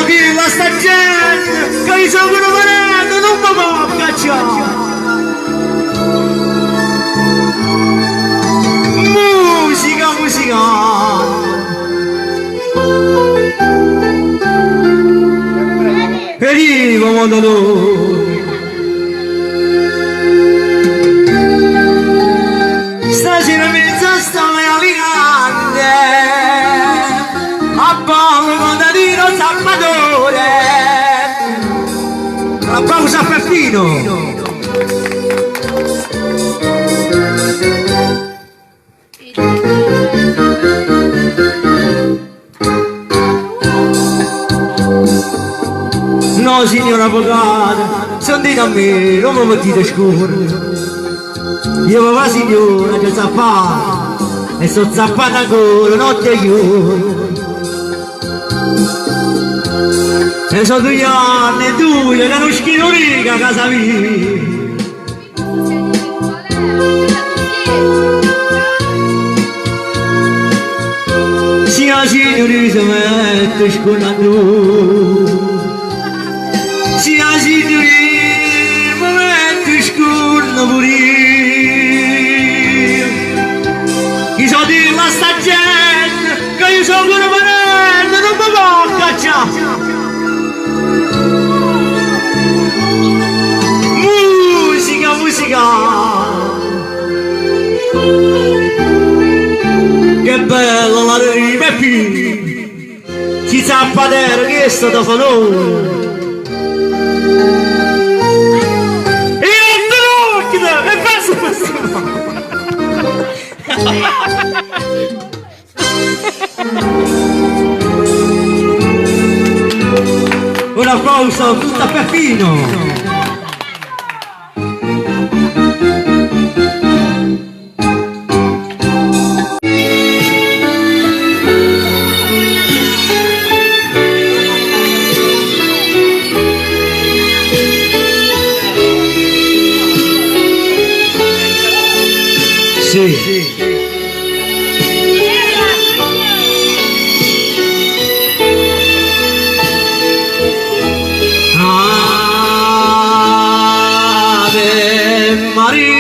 dire la sta gente che io sono venendo non mi può cacciare. Musica, musica. E dico mondo lui. Stasera mezza sta navigante a ballo da Dino Salvatore. Applauso a Peppino. No signor avvocato, sentite a me, non mi mettete scuro. Io va signora che zappata e sono zappata ancora notte chiusa. E sono 2 anni e 2 che non schino riga a casa mia. Sia signori si mette sconando. Sia signori mi mette sconando pure io. Chi so dire la sta gente che io sono pure venendo non mi può cacciare. Musica, musica. Che bello la dei Peppi. Ci zappadero che è stato falone. Un applauso a tutta Peppino. Sì. Ave Maria,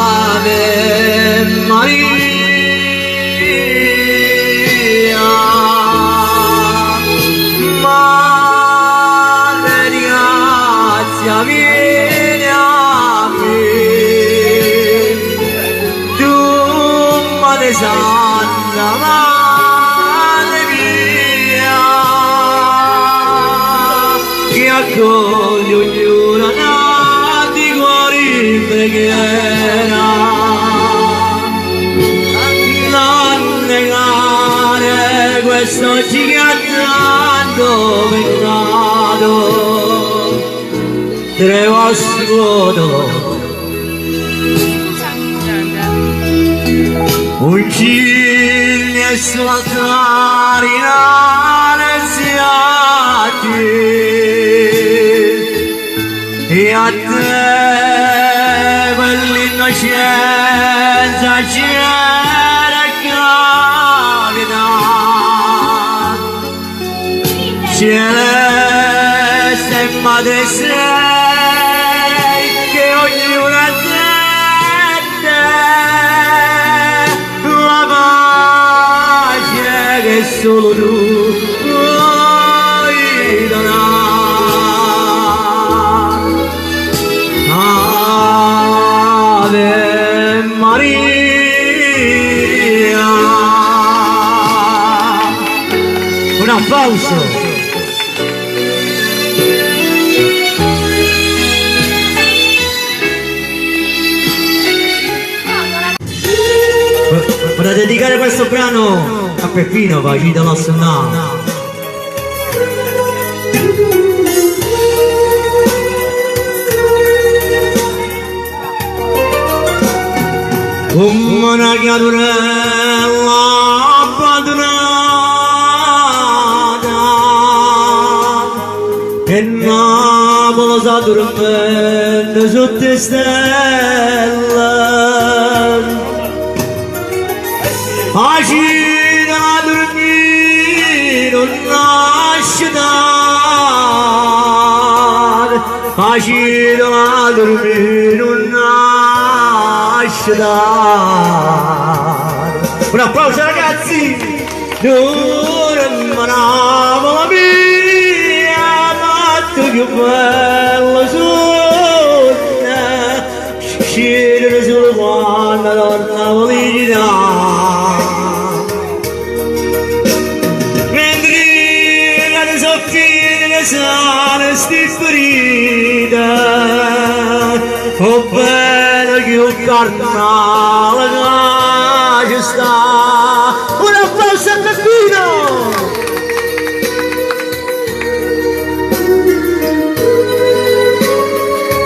Ave Maria. Vieni a me, tu madre santa, madre mia, che accoglie ognuna di cuore preghiera. Non negare questo gigantando peccato. Trevo scuoto un ciglio e sull'altare innanziati e a te quell'innocenza c'era gravità celeste madre sei che ognuna sente la pace che solo tu puoi donare. Ave Maria. Un applauso. Vorrei dedicare questo brano a Peppino, va, ci do la suonare. Come una chiaturella abbandonata e Napoli sta dormendo sotto stelle. Aşil alır minun aşklar. Un applauso ragazzi. Durma la mia, ma tu che bello sogna. Scendere sul quando torna felicità. Mentre le soffine sane sti ferite, oh bello che il carnale che sta. Un applauso a Peppino!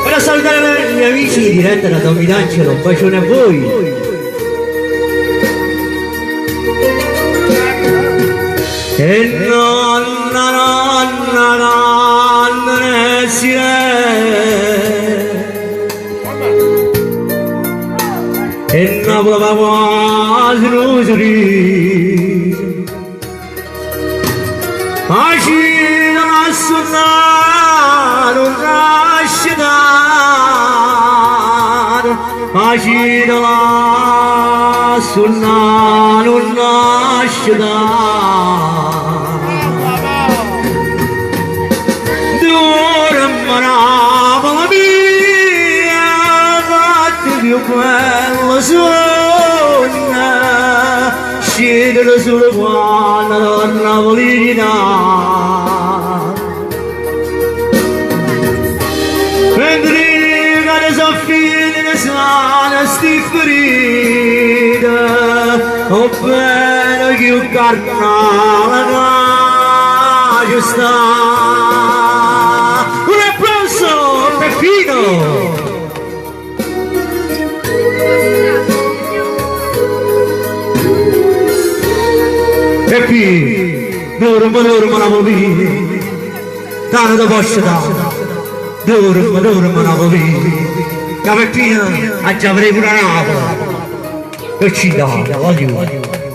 Voglio salutare i miei amici di diretta da Don Vidangelo, un bacione a voi! E nonna, nonna, nonna, e Napoli quasi non si ride. Acino a suonare un nascitare, acino a suonare un nascitare. Dorma Napoli mia, fatti più bello sogna, scendere sul quando torna felicità. Mentre le soffine sane sti ferite, oh bene che il carnale che sta. Un applauso Peppino! Peppi, dorma la movina, tana da poscia dorma la movina, che Peppina ha già preso una nave, e ci dà, voglio.